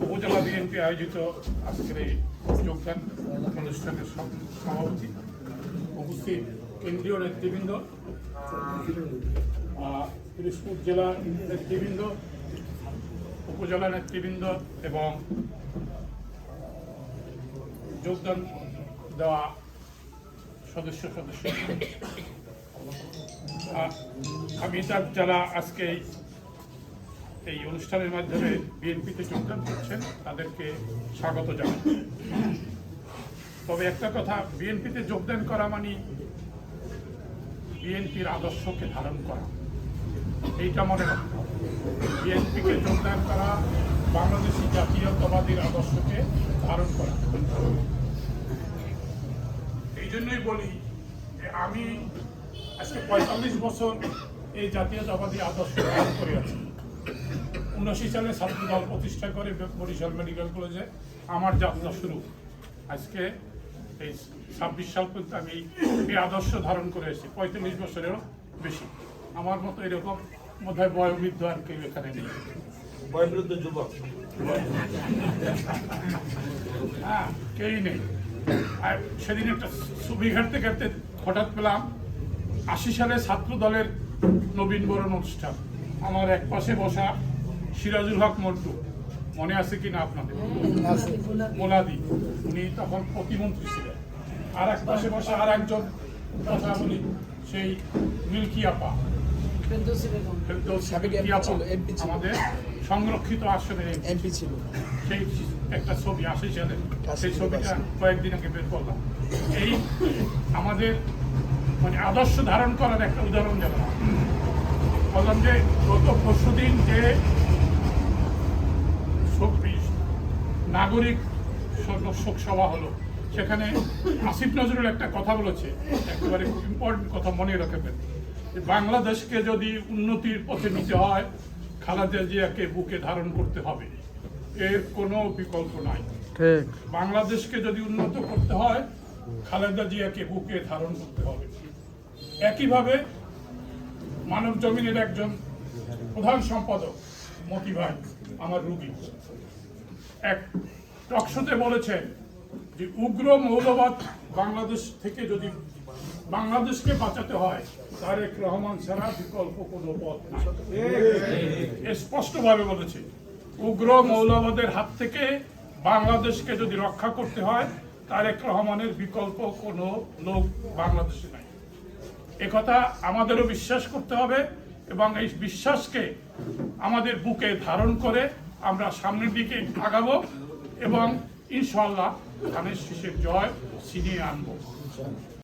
উপজেলা বিএনপি আয়োজিত আজকের এই যোগদান অনুষ্ঠানের সভাপতি, উপস্থিত কেন্দ্রীয় নেতৃবৃন্দ, পিরোজপুর জেলা নেতৃবৃন্দ, উপজেলা নেতৃবৃন্দ এবং যোগদান দেওয়া সদস্য আমি যারা আজকে এই অনুষ্ঠানের মাধ্যমে বিএনপিতে যোগদান করছেন তাদেরকে স্বাগত জানাই। তবে একটা কথা, বিএনপিতে যোগদান করা মানে বিএনপির আদর্শকে ধারণ করা, এইটা মনে রাখতে হবে। বিএনপিকে যোগদান করা বাংলাদেশি জাতীয়তাবাদীর আদর্শকে ধারণ করা। এই জন্যই বলি যে আমি আজকে ৪৫ বছর এই জাতীয়তাবাদী আদর্শ ধারণ করে আছি। ৭৯ সালে ছাত্রদল প্রতিষ্ঠা করে বরিশাল মেডিকেল কলেজে আমার যাত্রা শুরু। আজকে এই ২৬ সাল পর্যন্ত আমি এই আদর্শ ধারণ করে এসেছি, ৪৫ বছরেরও বেশি। আমার মতো এরকম বোধহয় বয়োবৃদ্ধ আর কেউ এখানে নেই। বয়োবৃদ্ধ যুবক হ্যাঁ, কেউই নেই। আর সেদিন একটা ছবি ঘাটতে ঘাটতে হঠাৎ পেলাম ৮০ সালে ছাত্র দলের নবীন বরণ অনুষ্ঠান। আমার এক পাশে বসা সিরাজুল হক মন্টু, মনে আছে কিনা আপনাদের? মোলাদি, উনি তখন প্রতিমন্ত্রী ছিলেন। আর এক পাশে বসা আর একজন কথা বলি, সেই মিল্কি আপা, আমাদের সংরক্ষিত আসনের এমপি ছিল। সেই একটা ছবি ৮০ সালে, সেই ছবিটা কয়েকদিন আগে বের করলাম। এই আমাদের মানে আদর্শ ধারণ করার একটা উদাহরণ দেওয়া। বললাম যে গত পরশুদিন যে নাগরিক শোক সভা হলো, সেখানে আসিফ নজরুল একটা কথা বলেছে, একেবারে খুব ইম্পর্টেন্ট কথা, মনে রাখবেন। বাংলাদেশকে যদি উন্নতির পথে নিতে হয়, খালেদা জিয়াকে বুকে ধারণ করতে হবে, এর কোনো বিকল্প নাই। বাংলাদেশকে যদি উন্নত করতে হয়, খালেদা জিয়াকে বুকে ধারণ করতে হবে। একইভাবে মানব জমিনের একজন প্রধান সম্পাদক মতি ভাই, আমার রুগী, এক টকশোতে বলেছেন যে উগ্র মৌলবাদ বাংলাদেশ থেকে যদি বাংলাদেশকে বাঁচাতে হয়, তারেক রহমান ছাড়া বিকল্প কোনো পথ নাই। স্পষ্টভাবে বলেছে, উগ্র মৌলবাদের হাত থেকে বাংলাদেশকে যদি রক্ষা করতে হয়, তারেক রহমানের বিকল্প কোনো লোক বাংলাদেশে নাই। একথা আমাদেরও বিশ্বাস করতে হবে এবং এই বিশ্বাসকে আমাদের বুকে ধারণ করে আমরা সামনের দিকে আগাবো এবং ইনশাআল্লাহ ধানের শীষের জয় ছিনিয়ে আনবো।